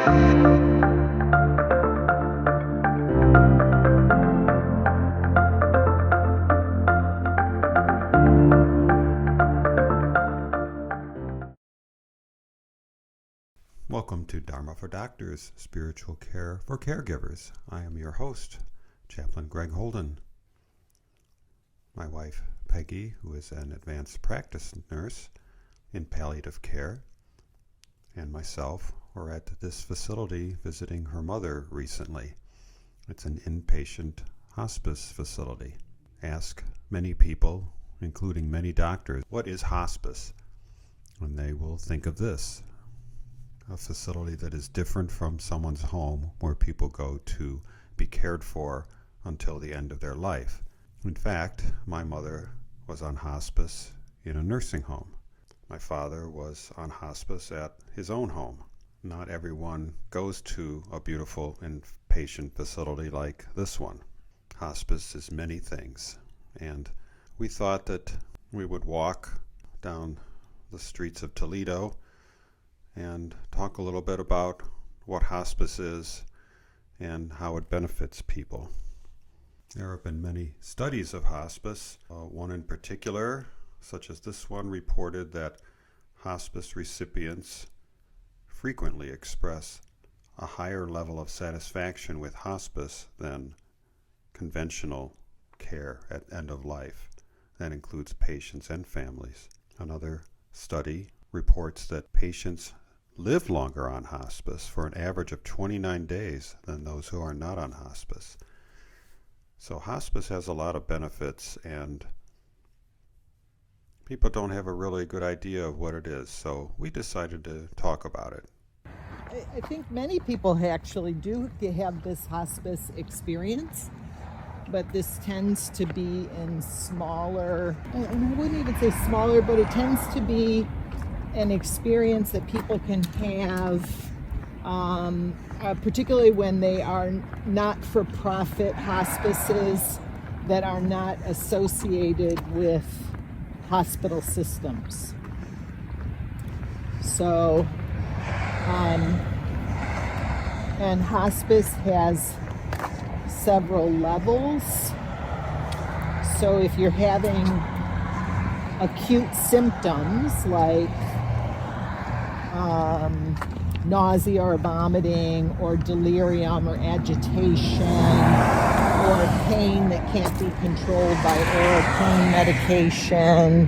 Welcome to Dharma for Doctors, Spiritual Care for Caregivers. I am your host, Chaplain Greg Holden. My wife, Peggy, who is an advanced practice nurse in palliative care, and myself were at this facility visiting her mother recently. It's an inpatient hospice facility. Ask many people, including many doctors, what is hospice? And they will think of this. A facility that is different from someone's home where people go to be cared for until the end of their life. In fact, my mother was on hospice in a nursing home. My father was on hospice at his own home. Not everyone goes to a beautiful inpatient facility like this one. Hospice is many things, and we thought that we would walk down the streets of Toledo and talk a little bit about what hospice is and how it benefits people. There have been many studies of hospice. One in particular, such as this one, reported that hospice recipients frequently express a higher level of satisfaction with hospice than conventional care at end of life. That includes patients and families. Another study reports that patients live longer on hospice for an average of 29 days than those who are not on hospice. So hospice has a lot of benefits, and people don't have a really good idea of what it is. So we decided to talk about it. I think many people actually do have this hospice experience, but this tends to be in smaller, and I wouldn't even say smaller, but it tends to be an experience that people can have, particularly when they are not-for-profit hospices that are not associated with hospital systems. So, and hospice has several levels. So if you're having acute symptoms like nausea or vomiting or delirium or agitation or pain that can't be controlled by oral pain medication,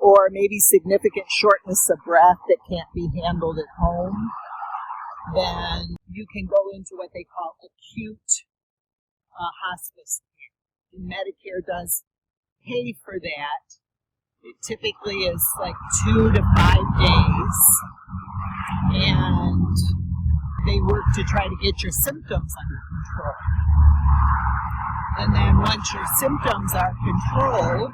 or maybe significant shortness of breath that can't be handled at home, then you can go into what they call acute hospice care. And Medicare does pay for that. It typically is like 2 to 5 days, and they work to try to get your symptoms under control. And then once your symptoms are controlled,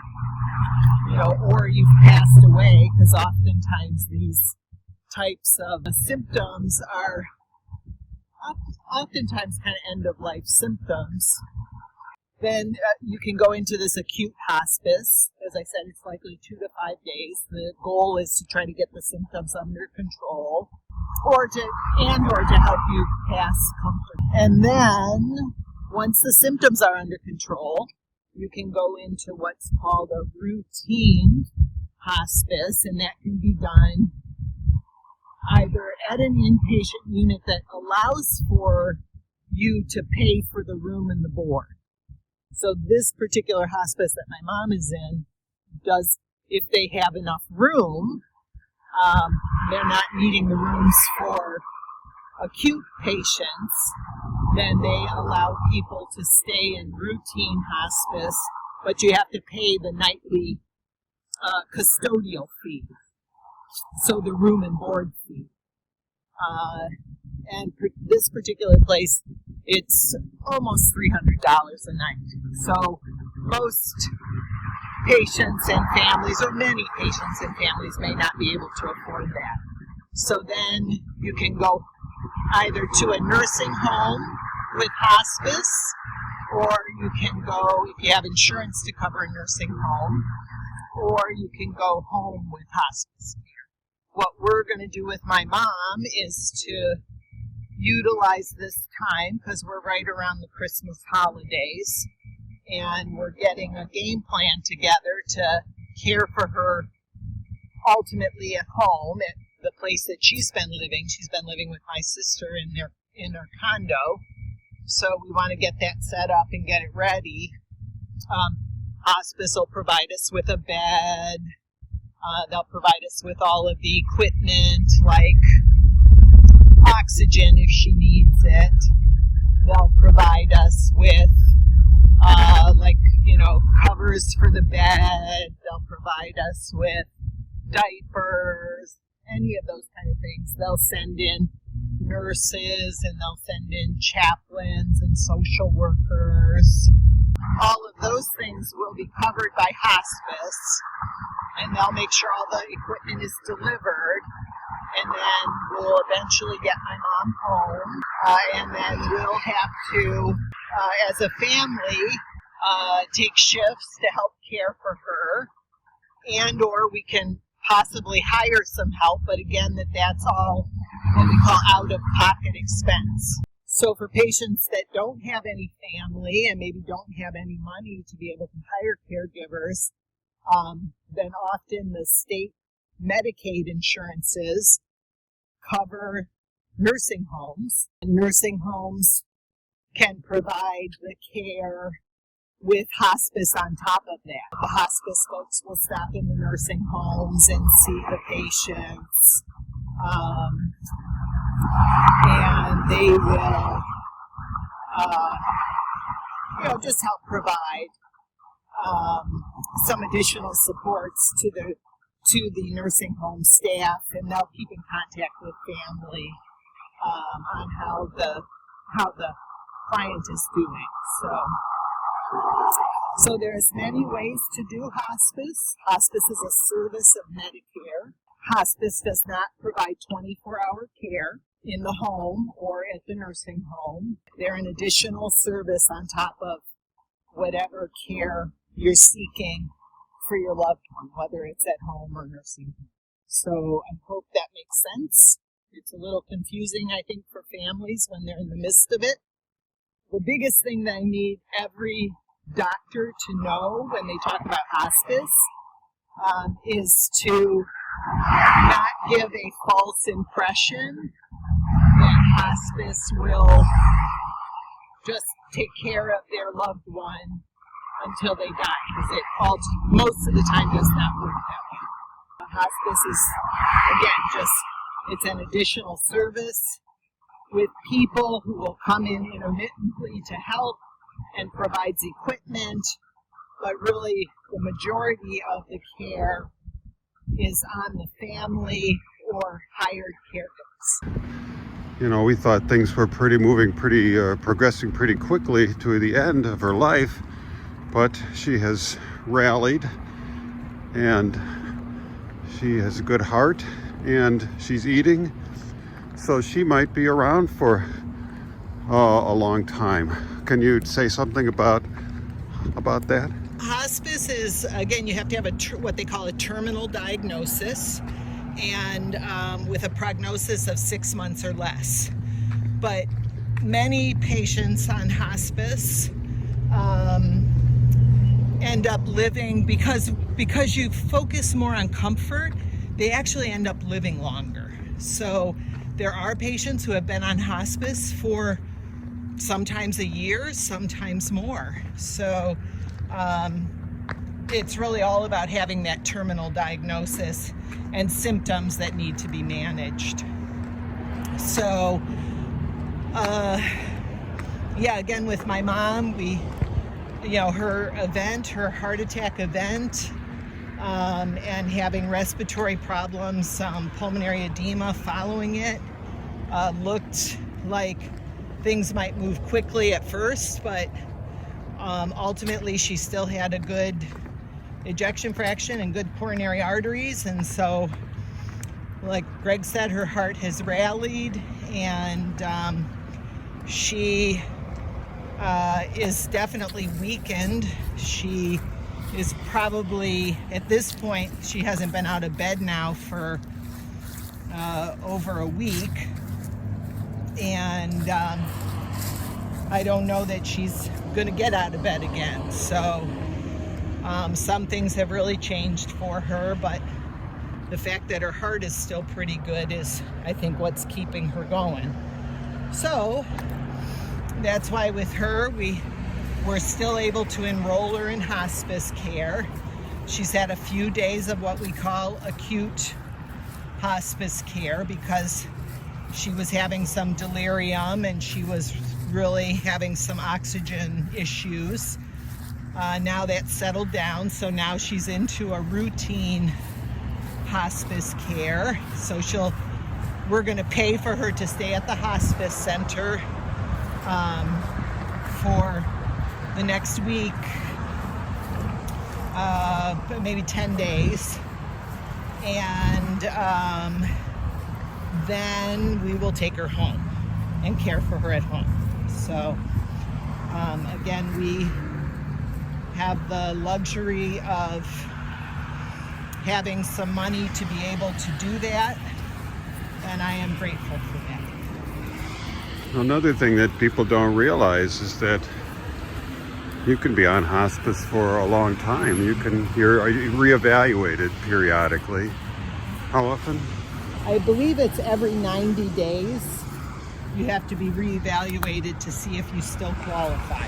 or you've passed away, because oftentimes these types of symptoms are oftentimes kind of end-of-life symptoms, then you can go into this acute hospice. As I said, it's likely 2 to 5 days. The goal is to try to get the symptoms under control, or to help you pass comfort. And then, once the symptoms are under control, you can go into what's called a routine hospice, and that can be done either at an inpatient unit that allows for you to pay for the room and the board. So this particular hospice that my mom is in does, if they have enough room, they're not needing the rooms for acute patients, then they allow people to stay in routine hospice, but you have to pay the nightly custodial fee, so the room and board fee. And this particular place, it's almost $300 a night. So most patients and families, or many patients and families, may not be able to afford that. So then you can go either to a nursing home with hospice, or you can go, if you have insurance to cover a nursing home, or you can go home with hospice care. what we're going to do with my mom is to utilize this time, because we're right around the Christmas holidays, and we're getting a game plan together to care for her ultimately at home at the place that she's been living. She's been living with my sister in her condo, so we want to get that set up and get it ready. Hospice will provide us with a bed. They'll provide us with all of the equipment, like oxygen if she needs it. They'll provide us with covers for the bed. They'll provide us with diapers, any of those kind of things. They'll send in nurses, and they'll send in chaplains and social workers. All of those things will be covered by hospice, and they'll make sure all the equipment is delivered, and then we'll eventually get my mom home, and then we'll have to, as a family, take shifts to help care for her, and or we can possibly hire some help, but again, that's all what we call out-of-pocket expense. So for patients that don't have any family and maybe don't have any money to be able to hire caregivers, then often the state Medicaid insurances cover nursing homes. And nursing homes can provide the care with hospice on top of that. The hospice folks will stop in the nursing homes and see the patients, and they will, just help provide some additional supports to the nursing home staff, and they'll keep in contact with family on how the client is doing. So there's many ways to do hospice. Hospice is a service of Medicare. Hospice does not provide 24-hour care in the home or at the nursing home. They're an additional service on top of whatever care you're seeking for your loved one, whether it's at home or nursing home. So I hope that makes sense. It's a little confusing, I think, for families when they're in the midst of it. The biggest thing that I need every doctor to know when they talk about hospice is to not give a false impression that hospice will just take care of their loved one until they die, because most of the time does not work that way. Hospice is, again, it's an additional service with people who will come in intermittently to help and provides equipment, but really the majority of the care is on the family or hired caregivers. We thought things were progressing pretty quickly to the end of her life, but she has rallied, and she has a good heart, and she's eating, so she might be around for a long time. Can you say something about that? Hospice is, again, you have to have what they call a terminal diagnosis, and with a prognosis of 6 months or less. But many patients on hospice end up living, because you focus more on comfort, they actually end up living longer. So there are patients who have been on hospice for sometimes a year, sometimes more. So it's really all about having that terminal diagnosis and symptoms that need to be managed. So, again, with my mom, her heart attack event, and having respiratory problems, pulmonary edema following it, looked like things might move quickly at first, but ultimately she still had a good ejection fraction and good coronary arteries, and so, like Greg said, her heart has rallied, and she is definitely weakened. She is probably, at this point, she hasn't been out of bed now for over a week, and I don't know that she's going to get out of bed again. So some things have really changed for her, but the fact that her heart is still pretty good is, I think, what's keeping her going. So that's why with her, we're still able to enroll her in hospice care. She's had a few days of what we call acute hospice care because she was having some delirium and she was really having some oxygen issues. Now that's settled down, so now she's into a routine hospice care. So we're going to pay for her to stay at the hospice center for the next week, maybe 10 days, and then we will take her home and care for her at home. So again, we have the luxury of having some money to be able to do that, and I am grateful for that. Another thing that people don't realize is that you can be on hospice for a long time. You're reevaluated periodically. How often? I believe it's every 90 days. You have to be reevaluated to see if you still qualify.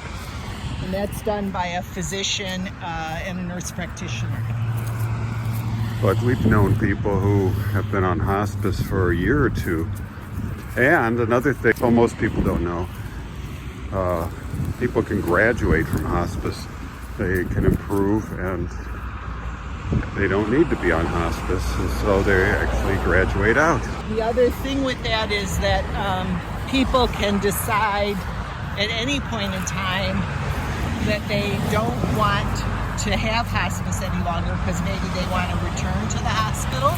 And that's done by a physician and a nurse practitioner. But we've known people who have been on hospice for a year or two. And another thing most people don't know, people can graduate from hospice. They can improve and they don't need to be on hospice, and so they actually graduate out. The other thing with that is that people can decide at any point in time that they don't want to have hospice any longer because maybe they want to return to the hospital.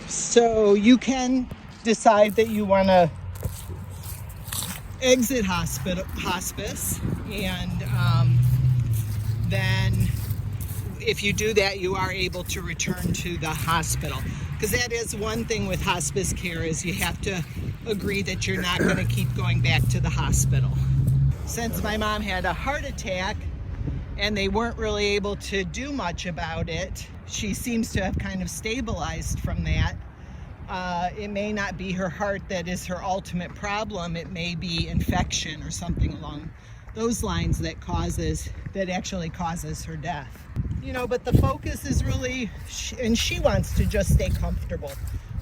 So you can decide that you want to exit hospice, and then if you do that, you are able to return to the hospital. Because that is one thing with hospice care, is you have to agree that you're not going to keep going back to the hospital. Since my mom had a heart attack and they weren't really able to do much about it, she seems to have kind of stabilized from that. It may not be her heart that is her ultimate problem. It may be infection or something along those lines that actually causes her death. But the focus is really, and she wants to just stay comfortable.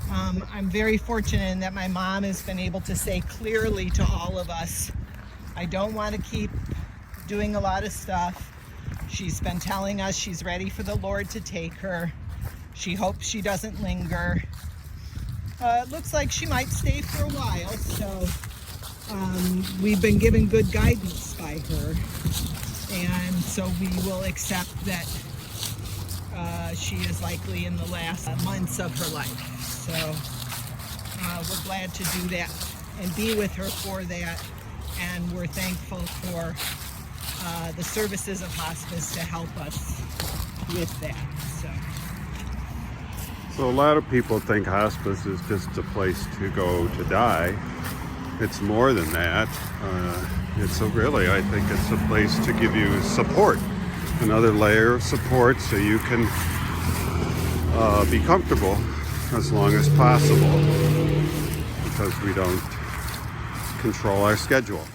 I'm very fortunate in that my mom has been able to say clearly to all of us, I don't want to keep doing a lot of stuff. She's been telling us she's ready for the Lord to take her. She hopes she doesn't linger. It looks like she might stay for a while, so we've been given good guidance by her, and so we will accept that she is likely in the last months of her life. So we're glad to do that and be with her for that, and we're thankful for the services of hospice to help us with that. So a lot of people think hospice is just a place to go to die. It's more than that. I think it's a place to give you support, another layer of support, so you can be comfortable as long as possible, because we don't control our schedule.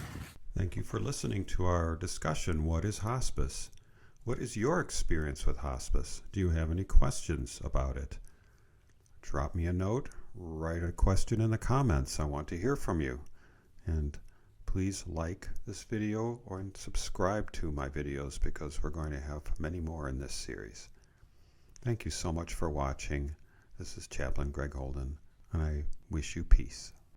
Thank you for listening to our discussion, What is Hospice? What is your experience with hospice? Do you have any questions about it? Drop me a note, write a question in the comments. I want to hear from you. And please like this video and subscribe to my videos, because we're going to have many more in this series. Thank you so much for watching. This is Chaplain Greg Holden, and I wish you peace.